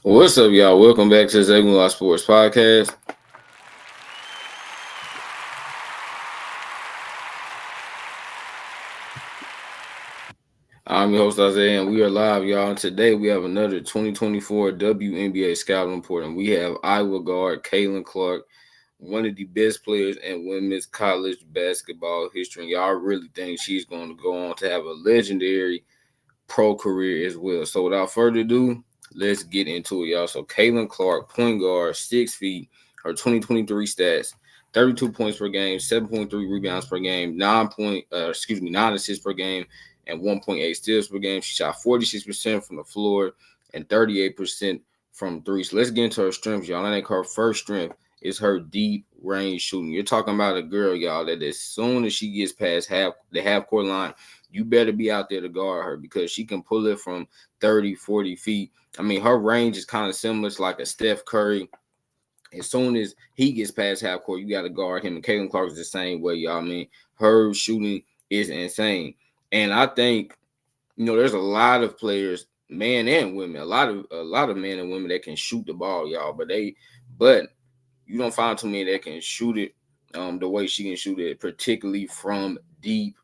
What's up, y'all? Welcome back to the Zagula Sports Podcast. I'm your host, Isaiah, and we are live, y'all. And today we have another 2024 WNBA scouting report, and we have Iowa guard Caitlin Clark, one of the best players in women's college basketball history. And y'all really think she's going to go on to have a legendary pro career as well. So without further ado, let's get into it, y'all. So Caitlin Clark, point guard, 6 feet, her 2023 stats: 32 points per game, 7.3 rebounds per game, 9 assists per game, and 1.8 steals per game. She shot 46% from the floor and 38% from three. So let's get into her strengths, y'all. I think her first strength is her deep range shooting. You're talking about a girl, y'all, that as soon as she gets past the half court line, you better be out there to guard her because she can pull it from 30, 40 feet. I mean, her range is kind of similar to like a Steph Curry. As soon as he gets past half court, you got to guard him. And Caitlin Clark is the same way, y'all. I mean, her shooting is insane. And I think, there's a lot of players, men and women, a lot of men and women that can shoot the ball, y'all. But you don't find too many that can shoot it the way she can shoot it, particularly from deep.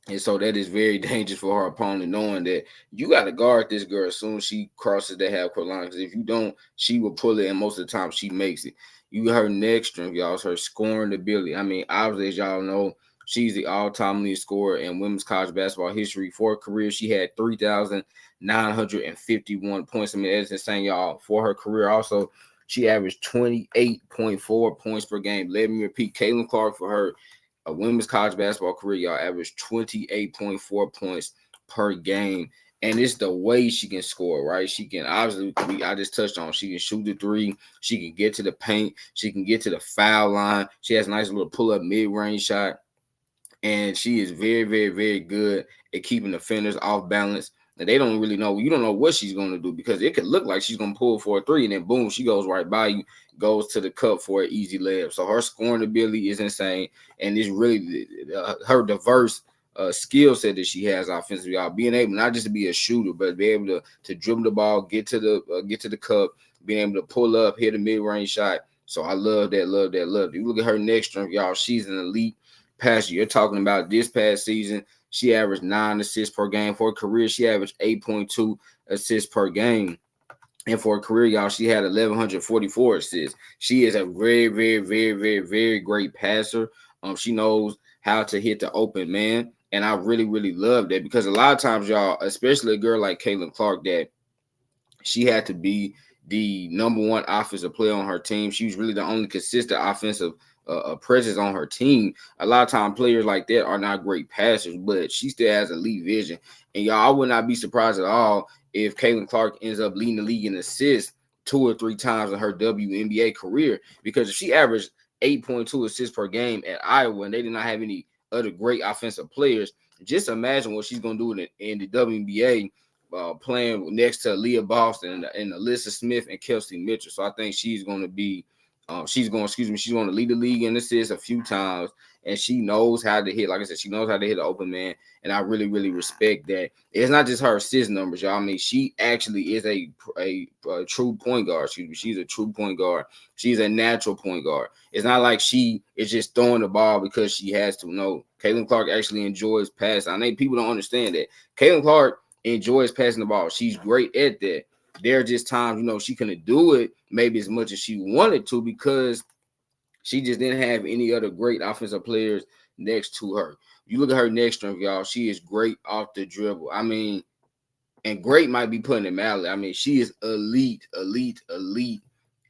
And so that is very dangerous for her opponent, knowing that you got to guard this girl as soon as she crosses the half court line. Because if you don't, she will pull it, and most of the time she makes it. Her next strength, y'all, is her scoring ability. I mean, obviously, as y'all know, she's the all-time lead scorer in women's college basketball history. For her career, she had 3,951 points. I mean, that's insane, y'all. For her career, also, she averaged 28.4 points per game. Let me repeat, Caitlin Clark, for her a women's college basketball career, y'all, averaged 28.4 points per game. And it's the way she can score, right? She can obviously, I just touched on, she can shoot the three. She can get to the paint. She can get to the foul line. She has a nice little pull-up mid-range shot. And she is very, very, very good at keeping the defenders off balance. And they don't really know. You don't know what she's going to do because it could look like she's going to pull for a three, and then boom, she goes right by you, goes to the cup for an easy layup. So her scoring ability is insane, and it's really her diverse skill set that she has offensively. Being able not just to be a shooter, but be able to dribble the ball, get to the cup, being able to pull up, hit a mid-range shot. So I love that, love that, love that. You look at her next strength, y'all. She's an elite passer. You're talking about this past season, she averaged 9 assists per game. For her career, she averaged 8.2 assists per game. And for her career, y'all, she had 1,144 assists. She is a very, very, very, very, very great passer. She knows how to hit the open man. And I really, really love that because a lot of times, y'all, especially a girl like Caitlin Clark, that she had to be the number one offensive player on her team. She was really the only consistent offensive presence on her team. A lot of times players like that are not great passers, but she still has elite vision. And y'all, I would not be surprised at all if Caitlin Clark ends up leading the league in assists 2 or 3 times in her WNBA career, because if she averaged 8.2 assists per game at Iowa and they did not have any other great offensive players, just imagine what she's going to do in the WNBA, playing next to Leah Boston and Alyssa Smith and Kelsey Mitchell. So I think she's going to be she's going to lead the league in assists a few times, and she knows how to hit. Like I said, she knows how to hit an open man, and I really, really respect that. It's not just her assist numbers, y'all. I mean, she actually is a true point guard. She's a true point guard. She's a natural point guard. It's not like she is just throwing the ball because she has to. No, Caitlin Clark actually enjoys passing. I think people don't understand that. Caitlin Clark enjoys passing the ball. She's great at that. There are just times, she couldn't do it maybe as much as she wanted to because she just didn't have any other great offensive players next to her. You look at her next strength, y'all. She is great off the dribble. I mean, and great might be putting it mildly. I mean, she is elite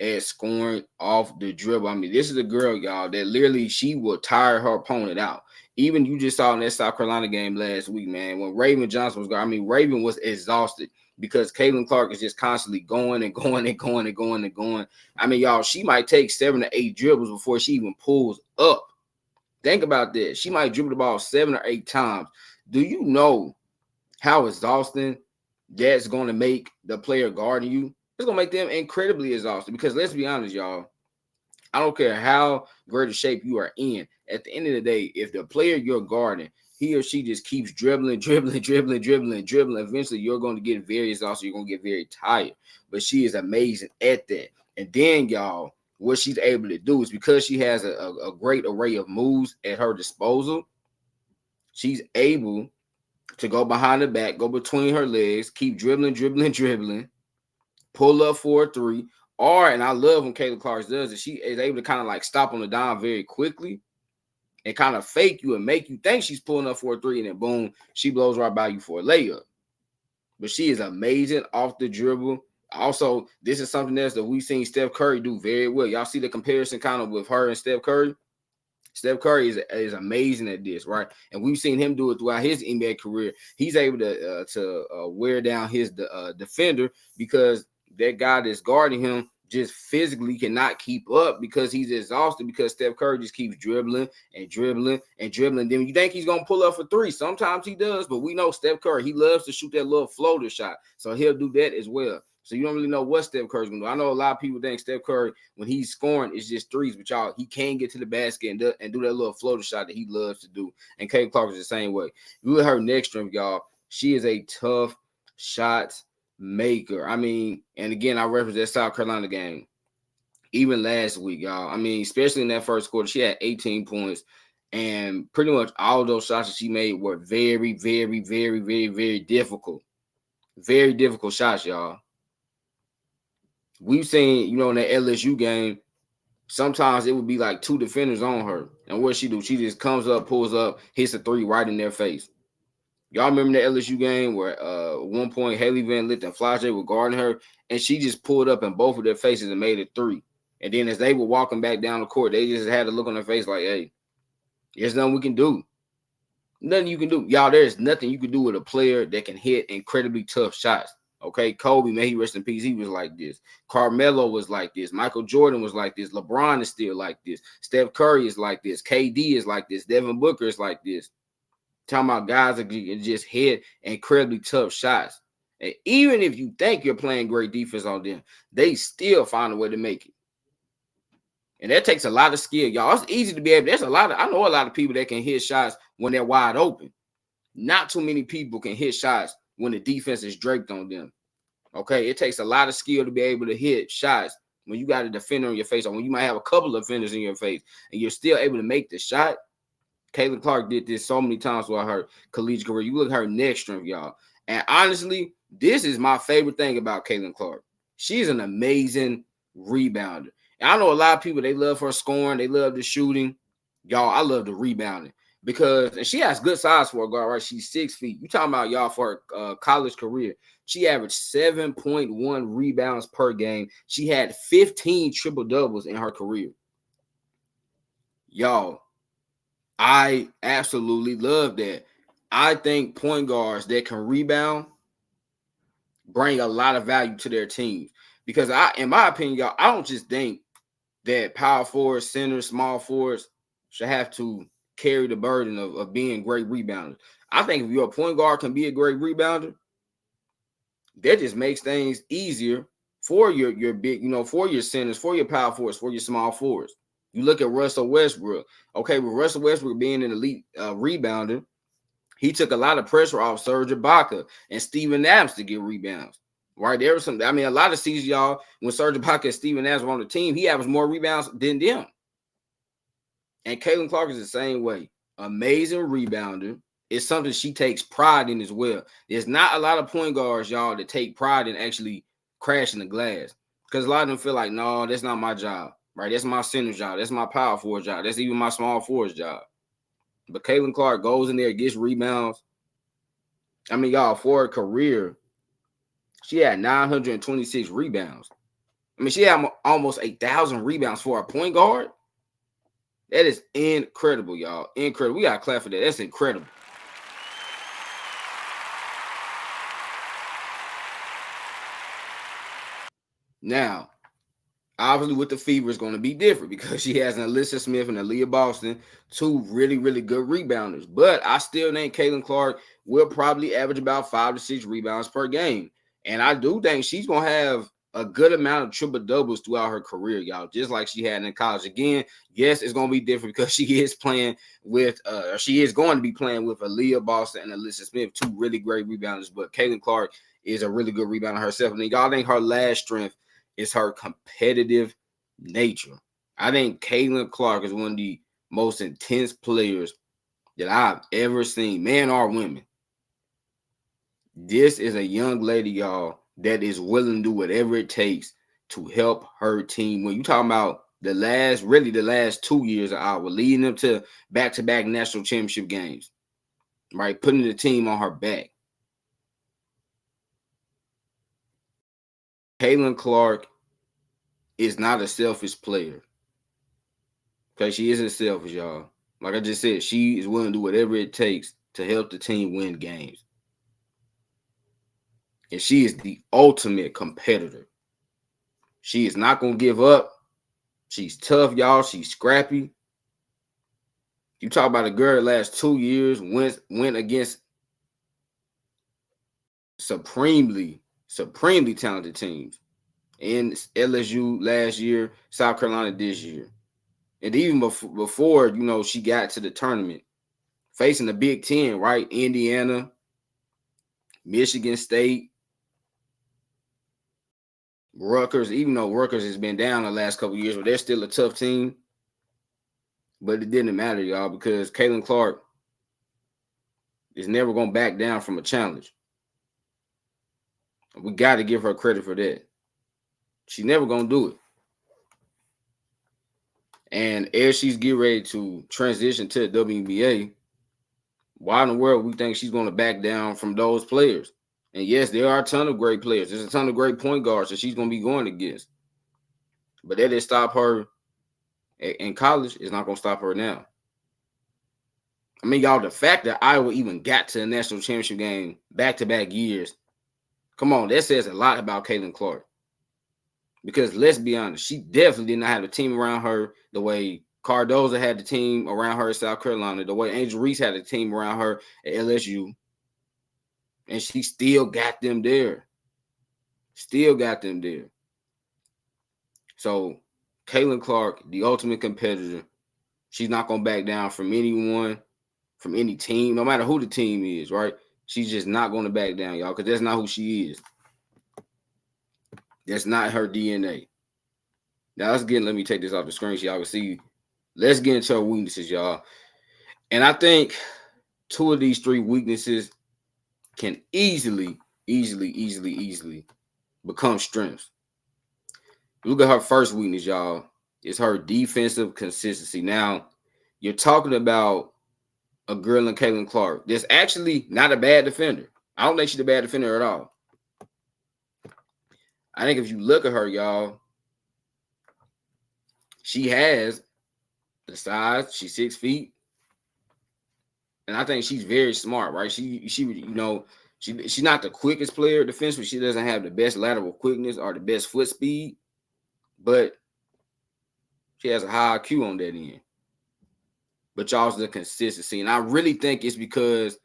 at scoring off the dribble. I mean, this is a girl, y'all, that literally she will tire her opponent out. Even you just saw in that South Carolina game last week, man, when Raven Johnson was going. I mean, Raven was exhausted because Caitlin Clark is just constantly going and going and going and going and going. I mean, y'all, she might take 7 to 8 dribbles before she even pulls up. Think about this. She might dribble the ball 7 or 8 times. Do you know how exhausting that's going to make the player guarding you? It's going to make them incredibly exhausted because let's be honest, y'all. I don't care how great a shape you are in. At the end of the day, if the player you're guarding, he or she just keeps dribbling. Eventually, you're going to get very exhausted. You're going to get very tired. But she is amazing at that. And then, y'all, what she's able to do is because she has a great array of moves at her disposal, she's able to go behind the back, go between her legs, keep dribbling, pull up for a three. Or, and I love when Caitlin Clark does it, she is able to kind of like stop on the dime very quickly and kind of fake you and make you think she's pulling up for a three, and then boom, she blows right by you for a layup. But she is amazing off the dribble. Also, this is something else that we've seen Steph Curry do very well. Y'all see the comparison kind of with her and Steph Curry? Steph Curry is amazing at this, right? And we've seen him do it throughout his NBA career. He's able to wear down his defender because that guy that's guarding him just physically cannot keep up because he's exhausted because Steph Curry just keeps dribbling. Then you think he's going to pull up for three. Sometimes he does, but we know Steph Curry, he loves to shoot that little floater shot. So he'll do that as well. So you don't really know what Steph Curry's going to do. I know a lot of people think Steph Curry, when he's scoring, it's just threes, but y'all, he can get to the basket and do that little floater shot that he loves to do. And Caitlin Clark is the same way. You look at her next strength, y'all. She is a tough shot maker. I mean, and again, I referenced that South Carolina game. Even last week, y'all. I mean, especially in that first quarter, she had 18 points. And pretty much all those shots that she made were very, very, very, very, very difficult. Very difficult shots, y'all. We've seen, in that LSU game, sometimes it would be like two defenders on her. And what she do? She just comes up, pulls up, hits a three right in their face. Y'all remember the LSU game where at one point Haley Van Lith and Flau'jae were guarding her, and she just pulled up in both of their faces and made a three. And then as they were walking back down the court, they just had a look on their face like, hey, there's nothing we can do. Nothing you can do. Y'all, there's nothing you can do with a player that can hit incredibly tough shots. Okay, Kobe, may he rest in peace, he was like this. Carmelo was like this. Michael Jordan was like this. LeBron is still like this. Steph Curry is like this. KD is like this. Devin Booker is like this. Talking about guys that can just hit incredibly tough shots. And even if you think you're playing great defense on them, they still find a way to make it. And that takes a lot of skill, y'all. It's easy to be able. I know a lot of people that can hit shots when they're wide open. Not too many people can hit shots when the defense is draped on them. Okay, it takes a lot of skill to be able to hit shots when you got a defender on your face, or when you might have a couple of defenders in your face, and you're still able to make the shot. Caitlin Clark did this so many times throughout her collegiate career. You look at her next strength, y'all. And honestly, this is my favorite thing about Caitlin Clark. She's an amazing rebounder. And I know a lot of people, they love her scoring. They love the shooting. Y'all, I love the rebounding. And she has good size for a guard, right? She's 6 feet. You talking about, y'all, for her college career. She averaged 7.1 rebounds per game. She had 15 triple-doubles in her career. Y'all, I absolutely love that. I think point guards that can rebound bring a lot of value to their teams. Because in my opinion, y'all, I don't just think that power forwards, centers, small forwards should have to carry the burden of being great rebounders. I think if your point guard can be a great rebounder, that just makes things easier for your big, for your centers, for your power forwards, for your small forwards. You look at Russell Westbrook. Okay, with Russell Westbrook being an elite rebounder, he took a lot of pressure off Serge Ibaka and Steven Adams to get rebounds. Right? There was a lot of seasons, y'all, when Serge Ibaka and Steven Adams were on the team, he averaged more rebounds than them. And Caitlin Clark is the same way. Amazing rebounder. It's something she takes pride in as well. There's not a lot of point guards, y'all, that take pride in actually crashing the glass. Because a lot of them feel like, no, that's not my job. Right? That's my center job. That's my power forward job. That's even my small forward job. But Caitlin Clark goes in there, gets rebounds. I mean, y'all, for her career, she had 926 rebounds. I mean, she had almost 1,000 rebounds for a point guard. That is incredible, y'all. Incredible. We got to clap for that. That's incredible. Now, obviously, with the Fever, it's going to be different because she has an Alyssa Smith and Aaliyah Boston, two really, really good rebounders. But I still think Caitlin Clark will probably average about 5 to 6 rebounds per game. And I do think she's going to have a good amount of triple doubles throughout her career, y'all, just like she had in college. Again, yes, it's gonna be different because she is playing with, she is going to be playing with Aaliyah Boston and Alyssa Smith, two really great rebounders. But Caitlin Clark is a really good rebounder herself. And y'all think her last strength is her competitive nature. I think Caitlin Clark is one of the most intense players that I've ever seen, men or women. This is a young lady, y'all, that is willing to do whatever it takes to help her team. When you talking about the last 2 years of Iowa, leading them to back-to-back national championship games, right? Putting the team on her back. Caitlin Clark is not a selfish player. Okay, she isn't selfish, y'all. Like I just said, she is willing to do whatever it takes to help the team win games. And she is the ultimate competitor. She is not going to give up. She's tough, y'all. She's scrappy. You talk about a girl the last 2 years went against supremely talented teams. In LSU last year, South Carolina this year. And even before, she got to the tournament, facing the Big Ten, right? Indiana, Michigan State, Rutgers, even though Rutgers has been down the last couple of years, but they're still a tough team. But it didn't matter, y'all, because Caitlin Clark is never going to back down from a challenge. We got to give her credit for that. She's never going to do it. And as she's getting ready to transition to the WNBA, why in the world we think she's going to back down from those players? And yes, there are a ton of great players. There's a ton of great point guards that she's going to be going against. But that didn't stop her in college. It's not going to stop her now. I mean, y'all, the fact that Iowa even got to the national championship game back-to-back years, come on, that says a lot about Caitlin Clark. Because let's be honest, she definitely did not have a team around her the way Cardozo had the team around her at South Carolina, the way Angel Reese had a team around her at LSU. And she still got them there. So, Caitlin Clark, the ultimate competitor, she's not going to back down from anyone, from any team, no matter who the team is, right? She's just not going to back down, y'all, because that's not who she is. That's not her DNA. Now, let me take this off the screen so y'all can see. Let's get into her weaknesses, y'all. And I think 2 of these 3 weaknesses can easily become strengths. Look at her first weakness, y'all. It's her defensive consistency. Now, you're talking about a girl in Caitlin Clark that's actually not a bad defender. I don't think she's a bad defender at all. I think if you look at her, y'all, she has the size. She's 6 feet. And I think she's very smart, right? She's not the quickest player defensively. She doesn't have the best lateral quickness or the best foot speed, but she has a high IQ on that end. But y'all's the consistency. And I really think it's because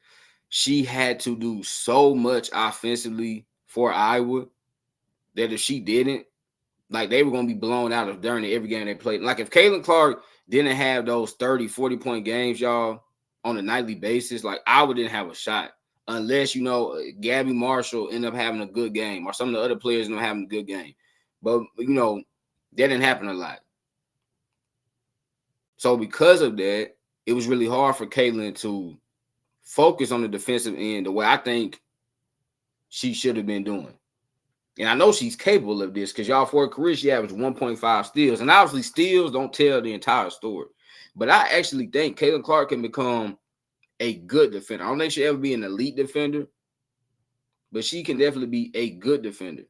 she had to do so much offensively for Iowa that if she didn't, like, they were going to be blown out of during every game they played. Like, if Caitlin Clark didn't have those 30, 40-point games, y'all, on a nightly basis, like, Iowa didn't have a shot unless, Gabby Marshall ended up having a good game or some of the other players ended up having a good game. But, that didn't happen a lot. So because of that, it was really hard for Caitlin to focus on the defensive end the way I think she should have been doing. And I know she's capable of this because, y'all, for her career, she averaged 1.5 steals. And obviously, steals don't tell the entire story. But I actually think Caitlin Clark can become a good defender. I don't think she'll ever be an elite defender, but she can definitely be a good defender.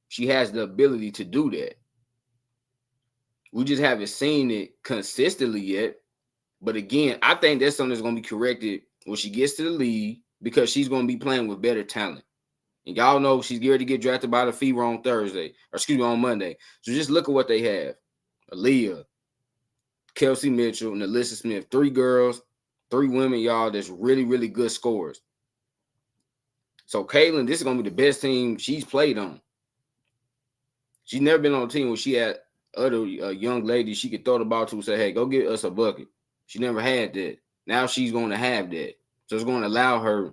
She has the ability to do that. We just haven't seen it consistently yet. But again, I think that's something that's going to be corrected when she gets to the league because she's going to be playing with better talent. And y'all know she's geared to get drafted by the FIBA on Monday. So just look at what they have. Aaliyah, Kelsey Mitchell, and Alyssa Smith. 3 girls, 3 women, y'all, that's really, really good scorers. So Caitlin, this is going to be the best team she's played on. She's never been on a team where she had other young ladies she could throw the ball to and say, hey, go get us a bucket. She never had that. Now she's going to have that. So it's going to allow her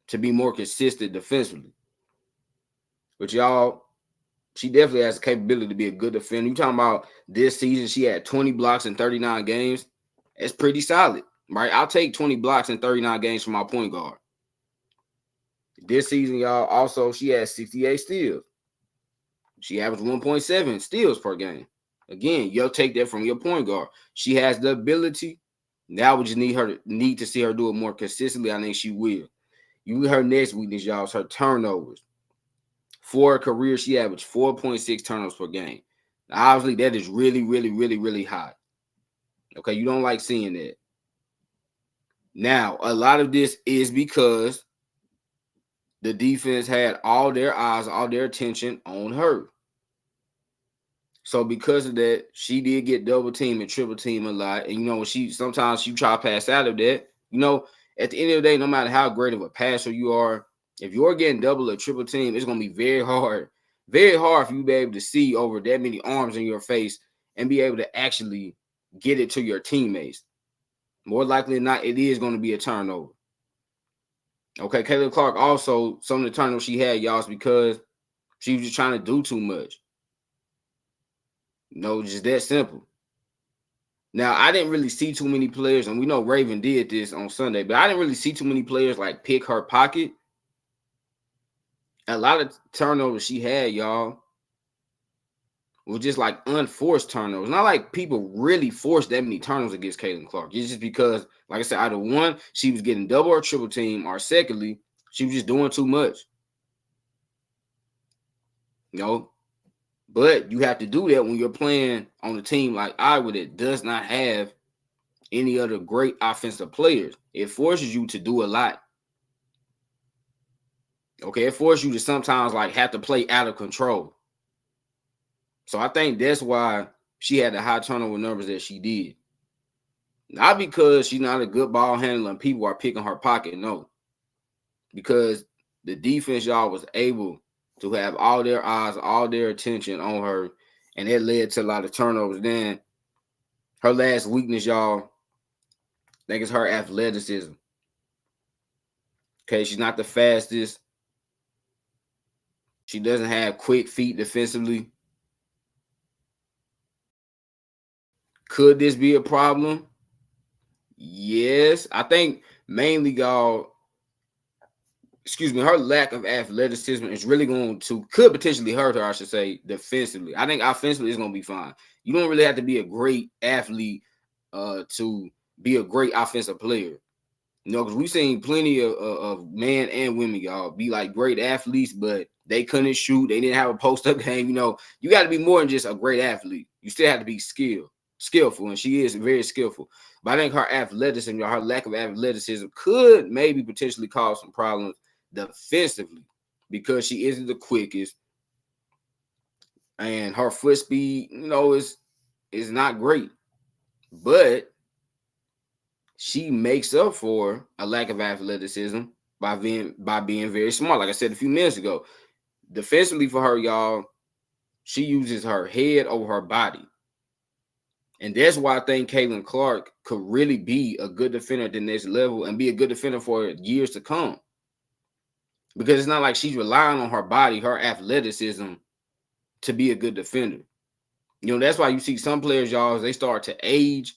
to be more consistent defensively. But y'all, she definitely has the capability to be a good defender. You talking about this season, she had 20 blocks in 39 games. It's pretty solid, right? I'll take 20 blocks in 39 games from my point guard. This season, y'all, also, she had 68 steals. She averaged 1.7 steals per game. Again, you'll take that from your point guard. She has the ability. Now we just need to see her do it more consistently. I think she will. Her next weakness, y'all, is her turnovers. For her career, she averaged 4.6 turnovers per game. Now, obviously, that is really, really, really, really high. Okay, you don't like seeing that. Now, a lot of this is because the defense had all their eyes, all their attention on her. So because of that, she did get double team and triple team a lot. And, sometimes she try to pass out of that. At the end of the day, no matter how great of a passer you are, if you're getting double or triple team, it's going to be very hard for you to be able to see over that many arms in your face and be able to actually get it to your teammates. More likely than not, it is going to be a turnover. Okay, Caitlin Clark also, some of the turnovers she had, y'all, is because she was just trying to do too much. Just that simple. Now, I didn't really see too many players, and we know Raven did this on Sunday, but I didn't really see too many players like pick her pocket. A lot of turnovers she had, y'all, were just like unforced turnovers. Not like people really forced that many turnovers against Caitlin Clark. It's just because, like I said, either one, she was getting double or triple team, or secondly, she was just doing too much. But you have to do that when you're playing on a team like Iowa that does not have any other great offensive players. It forces you to do a lot. Okay, it forces you to sometimes have to play out of control. So I think that's why she had the high turnover numbers that she did. Not because she's not a good ball handler and people are picking her pocket, no. Because the defense, y'all, was able to have all their eyes, all their attention on her, and it led to a lot of turnovers. Then her last weakness, y'all, I think it's her athleticism. Okay, she's not the fastest. She doesn't have quick feet defensively. Could this be a problem? Yes. I think mainly, y'all, her lack of athleticism is really could potentially hurt her, I should say, defensively. I think offensively it's going to be fine. You don't really have to be a great athlete to be a great offensive player. Because we've seen plenty of men and women, y'all, be like great athletes, but they couldn't shoot. They didn't have a post-up game. You got to be more than just a great athlete. You still have to be skillful, and she is very skillful. But I think her athleticism, her lack of athleticism could maybe potentially cause some problems defensively because she isn't the quickest. And her foot speed, is not great. But she makes up for a lack of athleticism by being very smart. Like I said a few minutes ago, defensively for her, y'all, she uses her head over her body. And that's why I think Caitlin Clark could really be a good defender at the next level and be a good defender for years to come. Because it's not like she's relying on her body, her athleticism to be a good defender. That's why you see some players, y'all, as they start to age,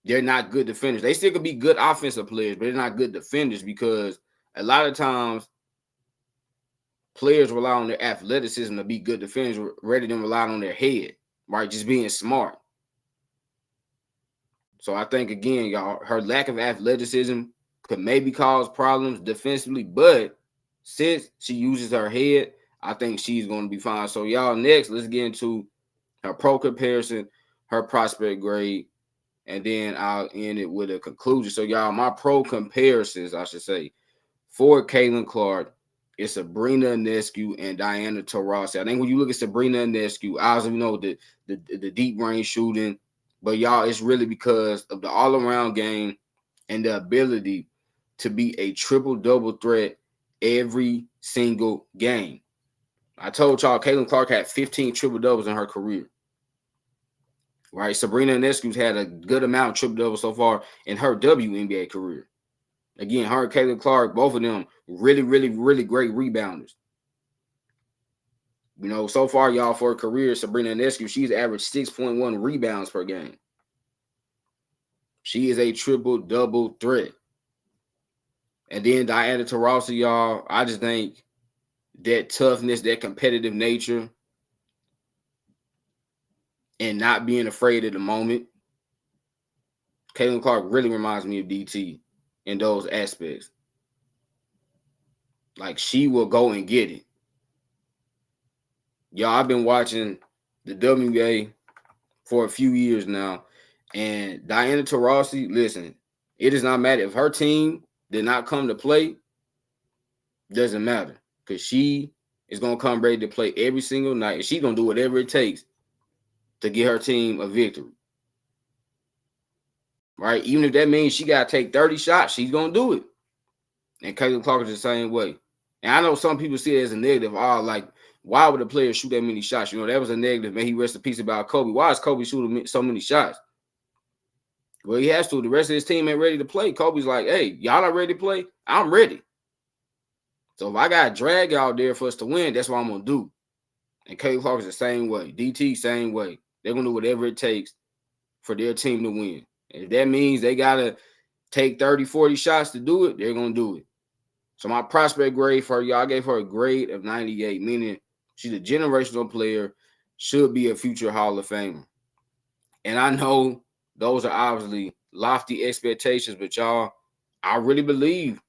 they're not good defenders. They still could be good offensive players, but they're not good defenders because a lot of times players rely on their athleticism to be good defenders rather than relying on their head, right? Just being smart. So I think, again, y'all, her lack of athleticism could maybe cause problems defensively, but since she uses her head, I think she's going to be fine. So, y'all, next, let's get into her pro comparison, her prospect grade, and then I'll end it with a conclusion. So, y'all, my pro comparisons, I should say, for Caitlin Clark is Sabrina Ionescu and Diana Taurasi. I think when you look at Sabrina Ionescu, obviously we know the deep range shooting, but y'all, it's really because of the all-around game and the ability to be a triple-double threat every single game. I told y'all Caitlin Clark had 15 triple-doubles in her career. Right? Sabrina Ionescu's had a good amount of triple-doubles so far in her WNBA career. Again, her and Caitlin Clark, both of them, really, really, really great rebounders. You know, so far, y'all, for her career, Sabrina Ionescu, she's averaged 6.1 rebounds per game. She is a triple-double threat. And then Diana Taurasi, y'all, I just think that toughness, that competitive nature, and not being afraid at the moment. Caitlin Clark really reminds me of DT in those aspects. Like, she will go and get it. Y'all, I've been watching the WNBA for a few years now. And Diana Taurasi, listen, it does not matter. If her team did not come to play, doesn't matter. Because she is going to come ready to play every single night. And she's going to do whatever it takes to get her team a victory. Right? Even if that means she got to take 30 shots, she's going to do it. And Caitlin Clark is the same way. And I know some people see it as a negative. Oh, like, why would a player shoot that many shots? You know, that was a negative. Man, he rest in peace about Kobe. Why is Kobe shooting so many shots? Well, he has to. The rest of his team ain't ready to play. Kobe's like, hey, y'all not ready to play? I'm ready. So if I got to drag y'all there for us to win, that's what I'm going to do. And Caitlin Clark is the same way. DT, same way. They're going to do whatever it takes for their team to win. And if that means they got to take 30, 40 shots to do it, they're going to do it. So my prospect grade for her, y'all, I gave her a grade of 98, meaning she's a generational player, should be a future Hall of Famer. And I know those are obviously lofty expectations, but y'all, I really believe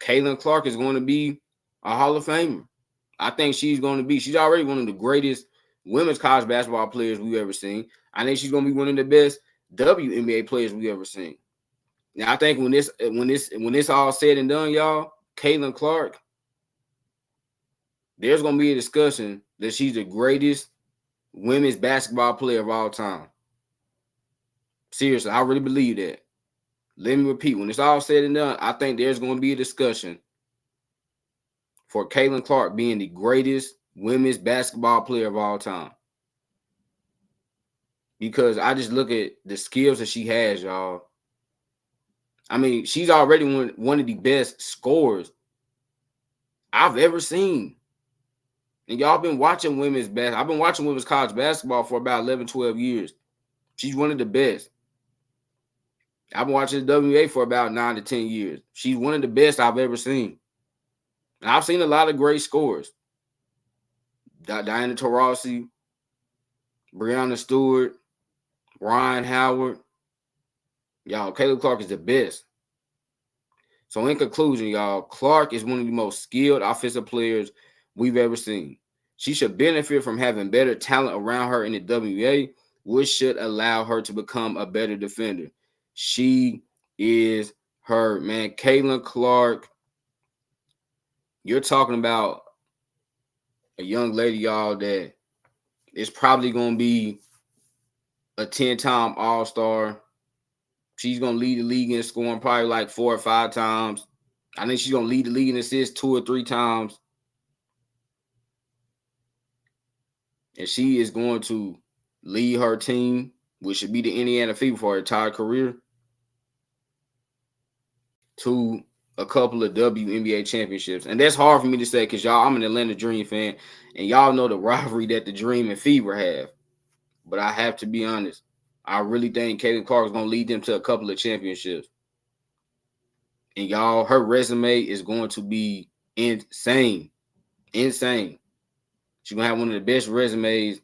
Caitlin Clark is going to be a Hall of Famer. I think she's already one of the greatest women's college basketball players we've ever seen. I think she's going to be one of the best WNBA players we've ever seen. Now, I think when this all said and done, y'all, Caitlin Clark, there's going to be a discussion that she's the greatest women's basketball player of all time. Seriously, I really believe that. Let me repeat. When it's all said and done, I think there's going to be a discussion for Caitlin Clark being the greatest women's basketball player of all time. Because I just look at the skills that she has, y'all. I mean, she's already one of the best scorers I've ever seen. And y'all been watching I've been watching women's college basketball for about 11, 12 years. She's one of the best. I've been watching the WNBA for about 9 to 10 years. She's one of the best I've ever seen. And I've seen a lot of great scorers. Diana Taurasi, Breanna Stewart, Ryan Howard. Y'all, Caitlin Clark is the best. So in conclusion, y'all, Clark is one of the most skilled offensive players we've ever seen. She should benefit from having better talent around her in the WNBA, which should allow her to become a better defender. She is her, man. Caitlin Clark, you're talking about a young lady, y'all, that is probably going to be a 10-time All-Star. She's going to lead the league in scoring probably like 4 or 5 times. I think she's going to lead the league in assists 2 or 3 times. And she is going to lead her team, which should be the Indiana Fever for her entire career, to a couple of WNBA championships. And that's hard for me to say because, y'all, I'm an Atlanta Dream fan, and y'all know the rivalry that the Dream and Fever have. But I have to be honest. I really think Caitlin Clark is going to lead them to a couple of championships. And, y'all, her resume is going to be insane. Insane. She's going to have one of the best resumes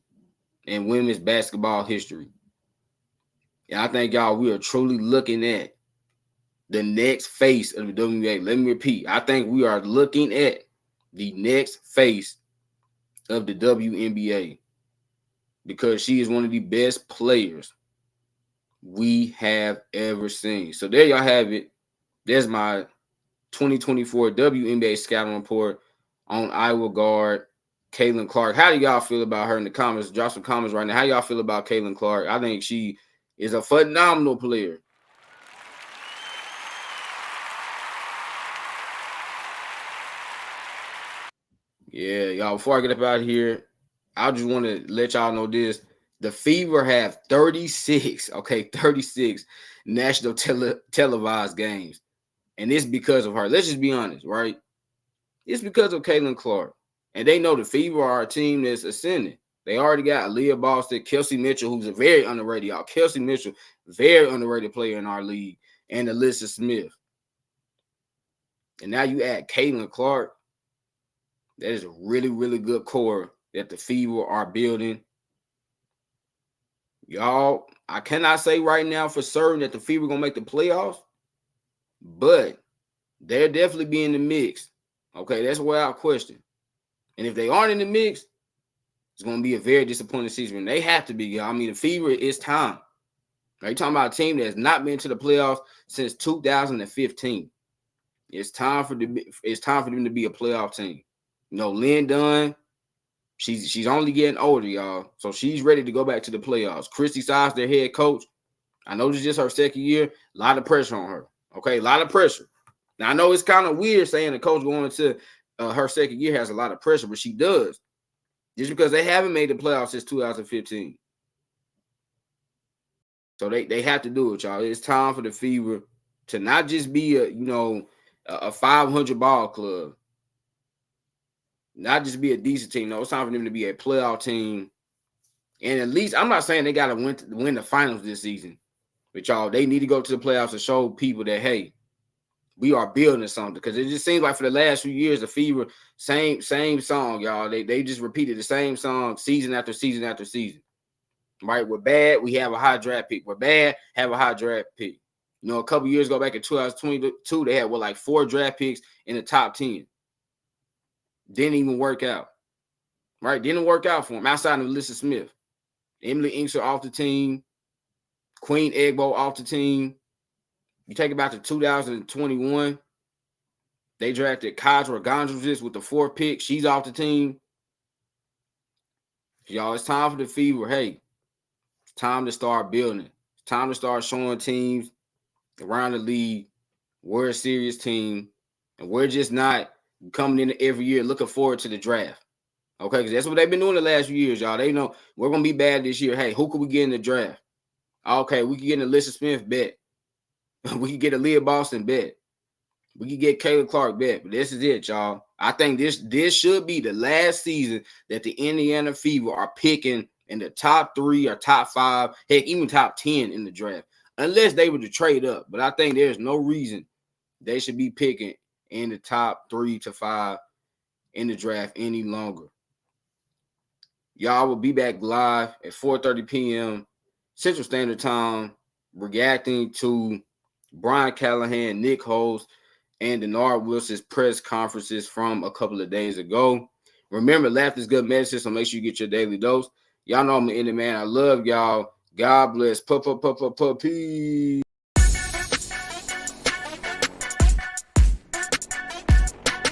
in women's basketball history. And I think, y'all, we are truly looking at the next face of the WNBA. Let me repeat. I think we are looking at the next face of the WNBA because she is one of the best players we have ever seen. So there y'all have it. There's my 2024 WNBA scouting report on Iowa guard Caitlin Clark. How do y'all feel about her in the comments? Drop some comments right now. How y'all feel about Caitlin Clark? I think she is a phenomenal player. Yeah, y'all, before I get up out of here, I just want to let y'all know this. The Fever have 36, 36 national televised games. And it's because of her. Let's just be honest, right? It's because of Caitlin Clark. And they know the Fever are a team that's ascending. They already got Aaliyah Boston, Kelsey Mitchell, who's a very underrated, y'all. Kelsey Mitchell, very underrated player in our league, and Alyssa Smith. And now you add Caitlin Clark. That is a really, really good core that the Fever are building. Y'all, I cannot say right now for certain that the Fever going to make the playoffs, but they'll definitely be in the mix. Okay, that's without question. And if they aren't in the mix, it's going to be a very disappointing season. They have to be, y'all. I mean, the Fever, it's time. Now, you're talking about a team that has not been to the playoffs since 2015. It's time for them to be a playoff team. You know, Lynn Dunn, she's only getting older, y'all. So she's ready to go back to the playoffs. Christy Sides, their head coach. I know this is just her second year. A lot of pressure on her. Okay, a lot of pressure. Now, I know it's kind of weird saying the coach going into her second year has a lot of pressure, but she does. Just because they haven't made the playoffs since 2015. So they have to do it, y'all. It's time for the Fever to not just be a 500 ball club, not just be a decent team. No, it's time for them to be a playoff team. And at least, I'm not saying they got to win the finals this season, but y'all, they need to go to the playoffs and show people that, hey, we are building something. Because it just seems like for the last few years, the Fever, same song, y'all. They just repeated the same song season after season after season. Right? We're bad, we have a high draft pick. We're bad, have a high draft pick. You know, a couple years ago, back in 2022, they had, 4 draft picks in the top 10. Didn't even work out. Right? Didn't work out for them outside of Alyssa Smith. Emily Inkster off the team. Queen Egbo off the team. You take it back to 2021. They drafted Kadra Gondrzic with the 4th pick. She's off the team. Y'all, it's time for the Fever. Hey, it's time to start building. It's time to start showing teams around the league we're a serious team, and we're just not coming in every year looking forward to the draft. Okay, because that's what they've been doing the last few years, y'all. They know we're going to be bad this year. Hey, who could we get in the draft? Okay, we can get an Alyssa Smith, bet. We can get a Leah Boston, bet. We can get Caitlin Clark, bet. But this is it, y'all. I think this should be the last season that the Indiana Fever are picking in the top 3 or top 5, heck, even top 10 in the draft, unless they were to trade up. But I think there's no reason they should be picking in the top 3 to 5 in the draft any longer. Y'all will be back live at 4:30 p.m. Central Standard Time, reacting to Brian Callahan, Nick Holst, and Denard Wilson's press conferences from a couple of days ago. Remember, laughter is good medicine, so make sure you get your daily dose. Y'all know I'm an indie man. I love y'all. God bless. Peace.